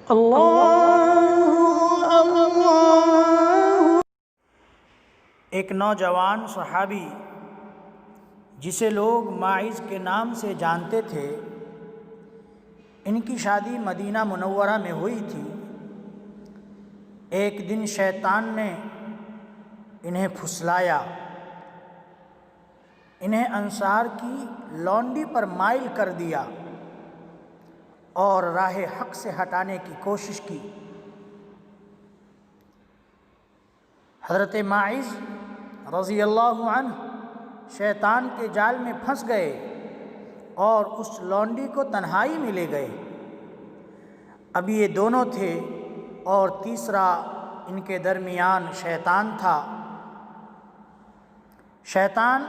اللہ اللہ۔ ایک نوجوان صحابی جسے لوگ ماعز کے نام سے جانتے تھے، ان کی شادی مدینہ منورہ میں ہوئی تھی۔ ایک دن شیطان نے انہیں پھسلایا، انہیں انصار کی لونڈی پر مائل کر دیا اور راہ حق سے ہٹانے کی کوشش کی۔ حضرت ماعز رضی اللہ عنہ شیطان کے جال میں پھنس گئے اور اس لونڈی کو تنہائی میں لے گئے۔ اب یہ دونوں تھے اور تیسرا ان کے درمیان شیطان تھا۔ شیطان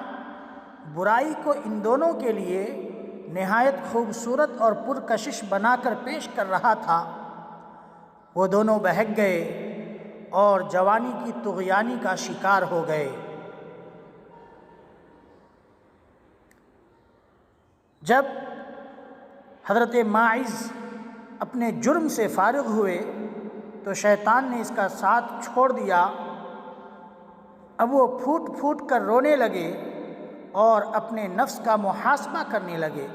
برائی کو ان دونوں کے لیے نہایت خوبصورت اور پرکشش بنا کر پیش کر رہا تھا۔ وہ دونوں بہک گئے اور جوانی کی طغیانی کا شکار ہو گئے۔ جب حضرت ماعز اپنے جرم سے فارغ ہوئے تو شیطان نے اس کا ساتھ چھوڑ دیا۔ اب وہ پھوٹ پھوٹ کر رونے لگے اور اپنے نفس کا محاسبہ کرنے لگے۔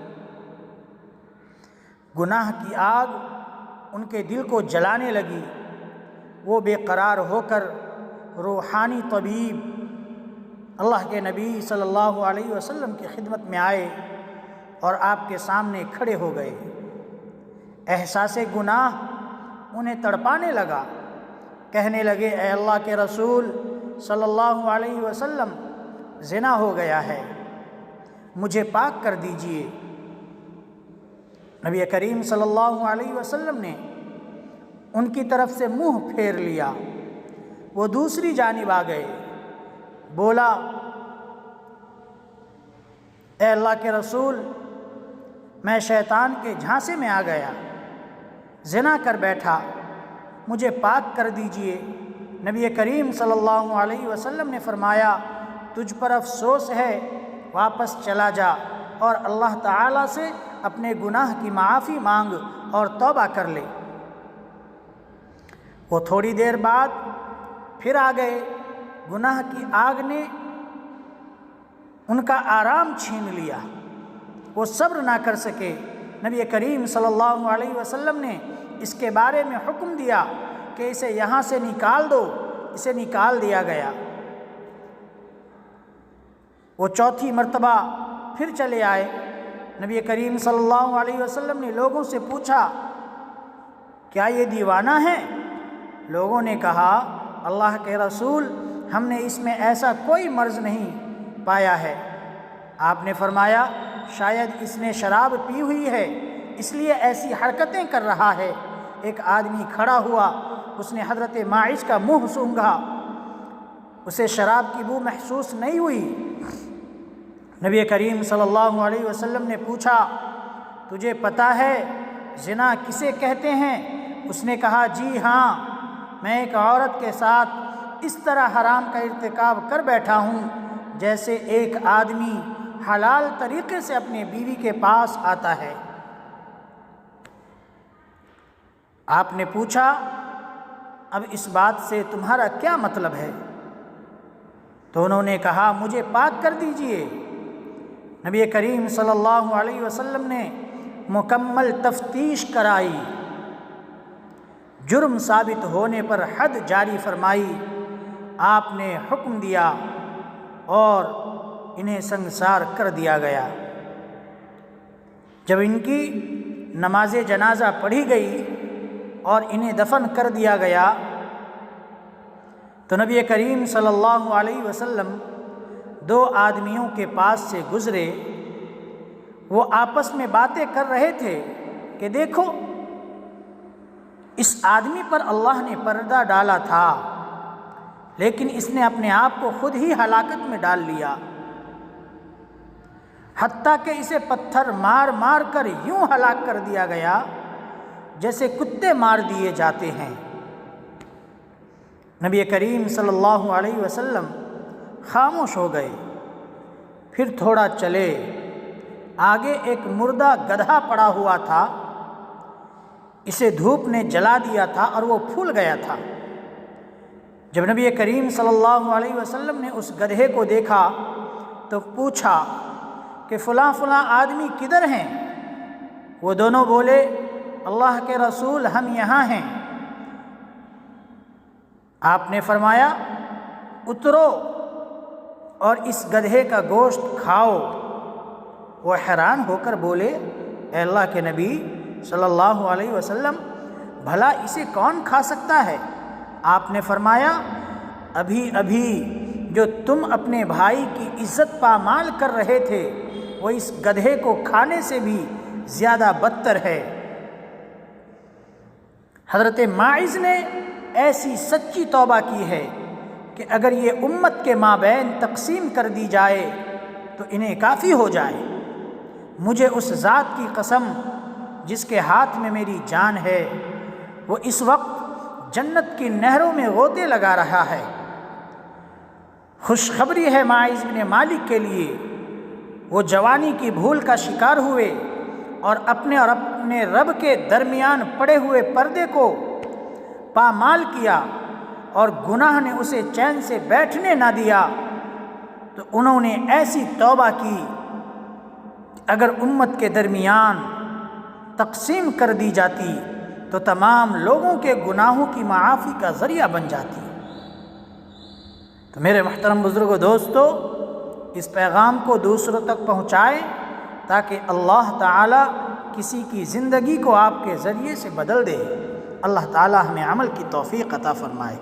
گناہ کی آگ ان کے دل کو جلانے لگی۔ وہ بے قرار ہو کر روحانی طبیب اللہ کے نبی صلی اللہ علیہ وسلم کی خدمت میں آئے اور آپ کے سامنے کھڑے ہو گئے۔ احساس گناہ انہیں تڑپانے لگا۔ کہنے لگے، اے اللہ کے رسول صلی اللہ علیہ وسلم، زنا ہو گیا ہے، مجھے پاک کر دیجئے۔ نبی کریم صلی اللہ علیہ وسلم نے ان کی طرف سے منہ پھیر لیا۔ وہ دوسری جانب آ گئے، بولا، اے اللہ کے رسول، میں شیطان کے جھانسے میں آ گیا، زنا کر بیٹھا، مجھے پاک کر دیجئے۔ نبی کریم صلی اللہ علیہ وسلم نے فرمایا، تجھ پر افسوس ہے، واپس چلا جا اور اللہ تعالیٰ سے اپنے گناہ کی معافی مانگ اور توبہ کر لے۔ وہ تھوڑی دیر بعد پھر آ گئے۔ گناہ کی آگ نے ان کا آرام چھین لیا، وہ صبر نہ کر سکے۔ نبی کریم صلی اللہ علیہ وسلم نے اس کے بارے میں حکم دیا کہ اسے یہاں سے نکال دو۔ اسے نکال دیا گیا۔ وہ چوتھی مرتبہ پھر چلے آئے۔ نبی کریم صلی اللہ علیہ وسلم نے لوگوں سے پوچھا، کیا یہ دیوانہ ہے؟ لوگوں نے کہا، اللہ کے رسول، ہم نے اس میں ایسا کوئی مرض نہیں پایا ہے۔ آپ نے فرمایا، شاید اس نے شراب پی ہوئی ہے، اس لیے ایسی حرکتیں کر رہا ہے۔ ایک آدمی کھڑا ہوا، اس نے حضرت ماعز کا منہ سونگھا، اسے شراب کی بو محسوس نہیں ہوئی۔ نبی کریم صلی اللہ علیہ وسلم نے پوچھا، تجھے پتہ ہے زنا کسے کہتے ہیں؟ اس نے کہا، جی ہاں، میں ایک عورت کے ساتھ اس طرح حرام کا ارتکاب کر بیٹھا ہوں جیسے ایک آدمی حلال طریقے سے اپنی بیوی کے پاس آتا ہے۔ آپ نے پوچھا، اب اس بات سے تمہارا کیا مطلب ہے؟ تو انہوں نے کہا، مجھے پاک کر دیجئے۔ نبی کریم صلی اللہ علیہ وسلم نے مکمل تفتیش کرائی، جرم ثابت ہونے پر حد جاری فرمائی۔ آپ نے حکم دیا اور انہیں سنگسار کر دیا گیا۔ جب ان کی نماز جنازہ پڑھی گئی اور انہیں دفن کر دیا گیا تو نبی کریم صلی اللہ علیہ وسلم دو آدمیوں کے پاس سے گزرے۔ وہ آپس میں باتیں کر رہے تھے کہ دیکھو، اس آدمی پر اللہ نے پردہ ڈالا تھا، لیکن اس نے اپنے آپ کو خود ہی ہلاکت میں ڈال لیا، حتیٰ کہ اسے پتھر مار مار کر یوں ہلاک کر دیا گیا جیسے کتے مار دیے جاتے ہیں۔ نبی کریم صلی اللہ علیہ وسلم خاموش ہو گئے۔ پھر تھوڑا چلے، آگے ایک مردہ گدھا پڑا ہوا تھا۔ اسے دھوپ نے جلا دیا تھا اور وہ پھول گیا تھا۔ جب نبی کریم صلی اللہ علیہ وسلم نے اس گدھے کو دیکھا تو پوچھا کہ فلاں فلاں آدمی کدھر ہیں؟ وہ دونوں بولے اللہ کے رسول ہم یہاں ہیں۔ آپ نے فرمایا اترو اور اس گدھے کا گوشت کھاؤ۔ وہ حیران ہو کر بولے اے اللہ کے نبی صلی اللہ علیہ وسلم بھلا اسے کون کھا سکتا ہے؟ آپ نے فرمایا ابھی ابھی جو تم اپنے بھائی کی عزت پامال کر رہے تھے وہ اس گدھے کو کھانے سے بھی زیادہ بدتر ہے۔ حضرت ماعز نے ایسی سچی توبہ کی ہے کہ اگر یہ امت کے مابین تقسیم کر دی جائے تو انہیں کافی ہو جائے۔ مجھے اس ذات کی قسم جس کے ہاتھ میں میری جان ہے، وہ اس وقت جنت کی نہروں میں غوطے لگا رہا ہے۔ خوشخبری ہے ماعز بن مالک کے لیے، وہ جوانی کی بھول کا شکار ہوئے اور اپنے رب کے درمیان پڑے ہوئے پردے کو پامال کیا اور گناہ نے اسے چین سے بیٹھنے نہ دیا، تو انہوں نے ایسی توبہ کی اگر امت کے درمیان تقسیم کر دی جاتی تو تمام لوگوں کے گناہوں کی معافی کا ذریعہ بن جاتی۔ تو میرے محترم بزرگوں دوستو، اس پیغام کو دوسروں تک پہنچائیں تاکہ اللہ تعالی کسی کی زندگی کو آپ کے ذریعے سے بدل دے۔ اللہ تعالی ہمیں عمل کی توفیق عطا فرمائے۔